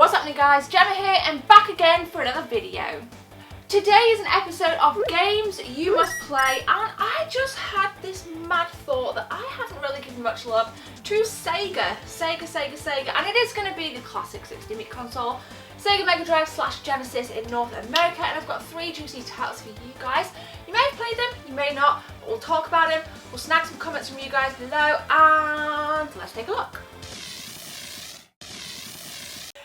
What's happening guys, Gemma here and back again for another video. Today is an episode of games you must play, and I just had this mad thought that I haven't really given much love to Sega, and it is going to be the classic 16-bit console, Sega Mega Drive / Genesis in North America, and I've got 3 juicy titles for you guys. You may have played them, you may not, but we'll talk about them, we'll snag some comments from you guys below, and let's take a look.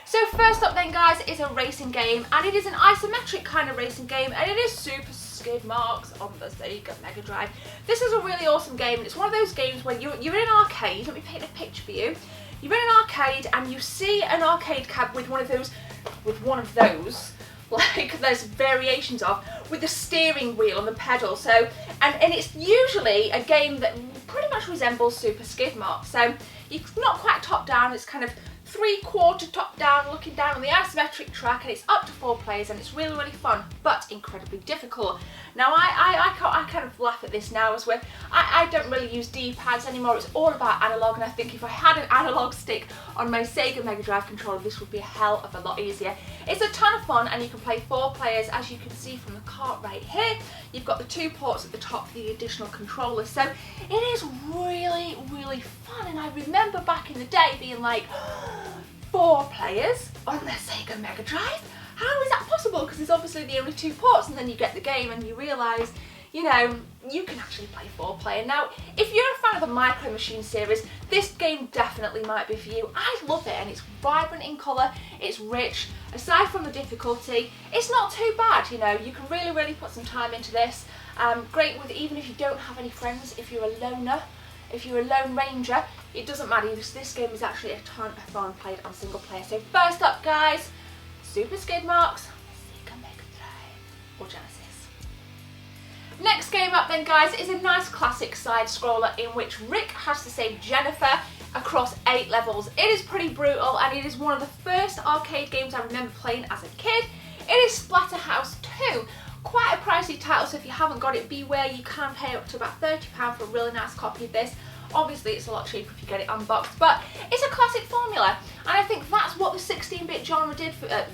So first up then guys is a racing game, and it is an isometric kind of racing game, and it is Super Skidmarks on the Sega Mega Drive. This is a really awesome game, and it's one of those games when you're in an arcade. Let me paint a picture for you. You're in an arcade and you see an arcade cab with one of those, like there's variations of, with the steering wheel and the pedal. So, and it's usually a game that pretty much resembles Super Skidmarks. So it's not quite top down, it's kind of 3/4 top down, looking down on the isometric track, and it's up to 4 players, and it's really fun, but incredibly difficult. Now I kind of laugh at this now as well. I don't really use D-pads anymore, it's all about analog, and I think if I had an analog stick on my Sega Mega Drive controller, this would be a hell of a lot easier. It's a ton of fun, and you can play 4 players, as you can see from the cart right here. You've got the 2 ports at the top for the additional controllers, so it is really fun, and I remember back in the day being like, 4 players on the Sega Mega Drive? How is that possible? Because there's obviously the only 2 ports, and then you get the game and you realise, you know, you can actually play 4 player. Now, if you're a fan of the Micro Machine series, this game definitely might be for you. I love it, and it's vibrant in colour, it's rich. Aside from the difficulty, it's not too bad, you know, you can really put some time into this. Great with even if you don't have any friends, if you're a loner, if you're a lone ranger, it doesn't matter, this game is actually a ton of fun played on single player. So first up guys, Super Skidmarks, Sega Mega Drive or Genesis. Next game up then guys is a nice classic side scroller in which Rick has to save Jennifer across 8 levels. It is pretty brutal, and it is one of the first arcade games I remember playing as a kid. It is Splatterhouse 2. Quite a pricey title, so if you haven't got it, beware, you can pay up to about £30 for a really nice copy of this. Obviously it's a lot cheaper if you get it unboxed, but it's a classic formula, and I think that's what the 16-bit genre did for era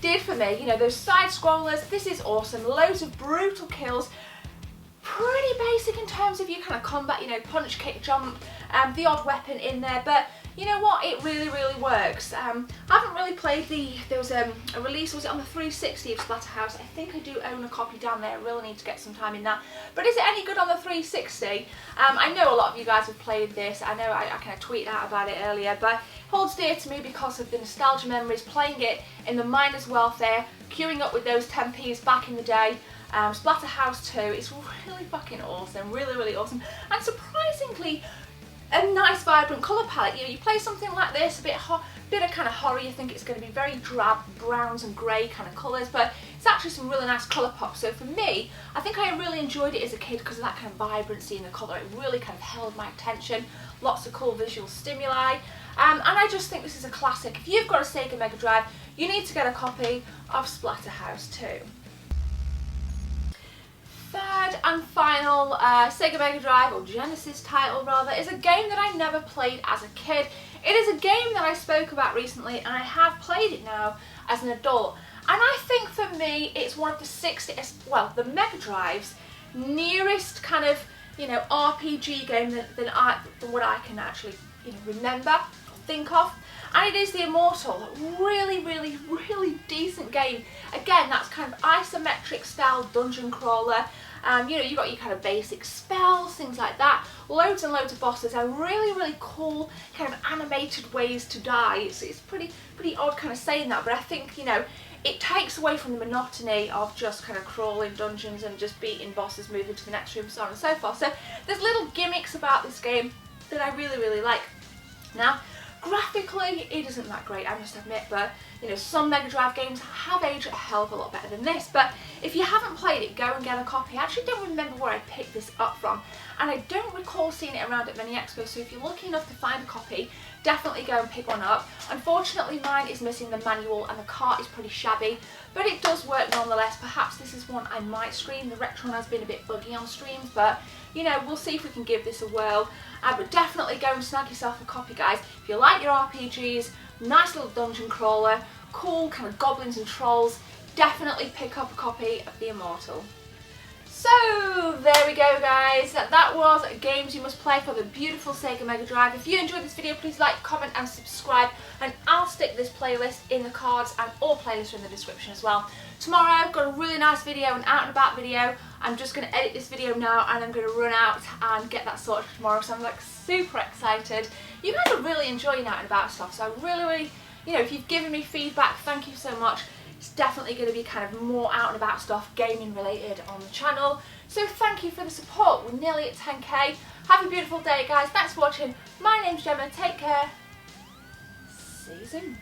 did for me. You know, those side scrollers, this is awesome, loads of brutal kills, pretty basic in terms of your kind of combat, you know, punch, kick, jump, the odd weapon in there, but you know what, it really works. I haven't really played there was a release, was it on the 360 of Splatterhouse? I think I do own a copy down there, I really need to get some time in that. But is it any good on the 360? I know a lot of you guys have played this, I know I kind of tweeted out about it earlier, but it holds dear to me because of the nostalgia memories, playing it in the Miners' Welfare, queuing up with those 10p's back in the day. Splatterhouse 2, it's really fucking awesome, really awesome, and surprisingly a nice vibrant colour palette. You know, you play something like this, a bit of kind of horror, you think it's going to be very drab browns and grey kind of colours, but it's actually some really nice colour pop. So for me, I think I really enjoyed it as a kid because of that kind of vibrancy in the colour. It really kind of held my attention, lots of cool visual stimuli, and I just think this is a classic. If you've got a Sega Mega Drive, you need to get a copy of Splatterhouse 2. Third and final Sega Mega Drive, or Genesis title rather, is a game that I never played as a kid. It is a game that I spoke about recently, and I have played it now as an adult. And I think for me, it's one of the Mega Drive's nearest kind of, you know, RPG game than what I can actually, you know, remember or think of. And it is the Immortal, really decent game. Again, that's kind of isometric style dungeon crawler. You know, you've got your kind of basic spells, things like that. Loads and loads of bosses, and really cool kind of animated ways to die. It's pretty odd kind of saying that, but I think, you know, it takes away from the monotony of just kind of crawling dungeons and just beating bosses, moving to the next room, so on and so forth. So there's little gimmicks about this game that I really like. Now, graphically, it isn't that great, I must admit, but you know, some Mega Drive games have aged a hell of a lot better than this. But if you haven't played it, go and get a copy. I actually don't remember where I picked this up from, and I don't recall seeing it around at many expos, so if you're lucky enough to find a copy, definitely go and pick one up. Unfortunately mine is missing the manual and the cart is pretty shabby, but it does work nonetheless. Perhaps this is one I might stream. The Retron has been a bit buggy on streams, but you know, we'll see if we can give this a whirl. But definitely go and snag yourself a copy, guys. If you like your RPGs, nice little dungeon crawler, cool kind of goblins and trolls, definitely pick up a copy of the Immortal. So there we go, guys, that was games you must play for the beautiful Sega Mega Drive. If you enjoyed this video, please like, comment and subscribe, and I'll stick this playlist in the cards, and all playlists are in the description as well. Tomorrow I've got a really nice video, an out and about video. I'm just going to edit this video now and I'm going to run out and get that sorted for tomorrow, so I'm like super excited. You guys are really enjoying out and about stuff, so I really, you know, if you've given me feedback, thank you so much. It's definitely going to be kind of more out and about stuff, gaming related, on the channel. So thank you for the support. We're nearly at 10k. Have a beautiful day, guys. Thanks for watching. My name's Gemma. Take care. See you soon.